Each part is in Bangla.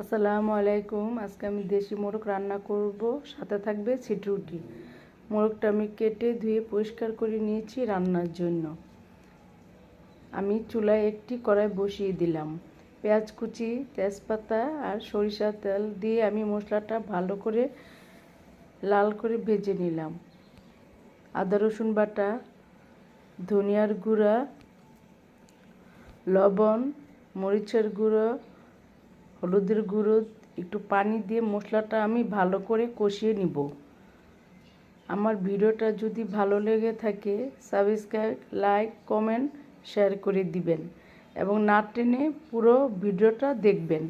আসসালামু আলাইকুম। আজকে আমি দেশি মোরগ রান্না করব, সাথে থাকবে ছিটরুটি। মোরগটা আমি কেটে ধুয়ে পরিষ্কার করে নিয়েছি রান্নার জন্য। আমি চুলায় একটি কড়াই বসিয়ে দিলাম। পেঁয়াজ কুচি, তেজপাতা আর সরিষার তেল দিয়ে আমি মশলাটা ভালো করে লাল করে ভেজে নিলাম। আদা রসুন বাটা, ধনিয়ার গুঁড়া, লবণ, মরিচের গুঁড়ো, হলুদের গুঁড়ো, একটু পানি দিয়ে মশলাটা আমি ভালো করে কষিয়ে নিব। আমার ভিডিওটা যদি ভালো লেগে থাকে সাবস্ক্রাইব, লাইক, কমেন্ট, শেয়ার করে দিবেন এবং না টেনে পুরো ভিডিওটা দেখবেন।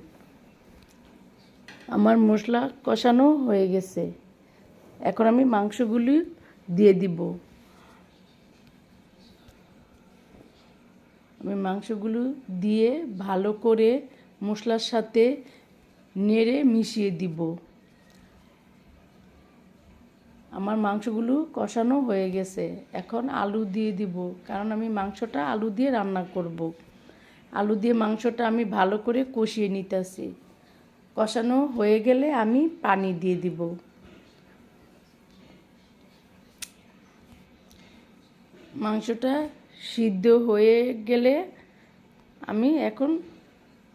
আমার মশলা কষানো হয়ে গেছে, এখন আমি মাংসগুলি দিয়ে দিব। আমি মাংসগুলো দিয়ে ভালো করে মশলার সাথে নেড়ে মিশিয়ে দিব। আমার মাংসগুলো কষানো হয়ে গেছে, এখন আলু দিয়ে দিব, কারণ আমি মাংসটা আলু দিয়ে রান্না করব। আলু দিয়ে মাংসটা আমি ভালো করে কষিয়ে নিতেছি। কষানো হয়ে গেলে আমি পানি দিয়ে দিব। মাংসটা সিদ্ধ হয়ে গেলে আমি এখন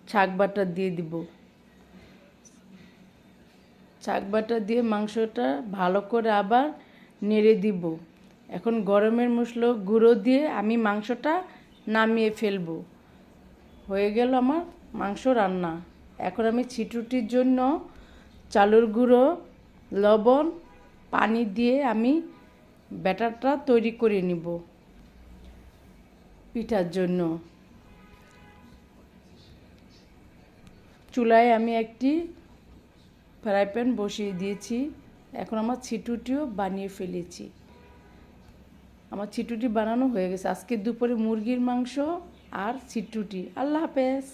শাক বাটা দিয়ে দিব। শাক বাটা দিয়ে মাংসটা ভালো করে আবার নেড়ে দিব। এখন গরমের মশলা গুঁড়ো দিয়ে আমি মাংসটা নামিয়ে ফেলব। হয়ে গেল আমার মাংস রান্না। এখন আমি ছিটরুটির জন্য চালের গুঁড়ো, লবণ, পানি দিয়ে আমি ব্যাটারটা তৈরি করে নিব পিঠার জন্য। চুলায় আমি একটি ফ্রাই প্যান বসিয়ে দিয়েছি। এখন আমার ছিটুটিও বানিয়ে ফেলেছি। আমার ছিটুটি বানানো হয়ে গেছে। আজকে দুপুরে মুরগির মাংস আর ছিটুটি। আল্লাহ হাফেজ।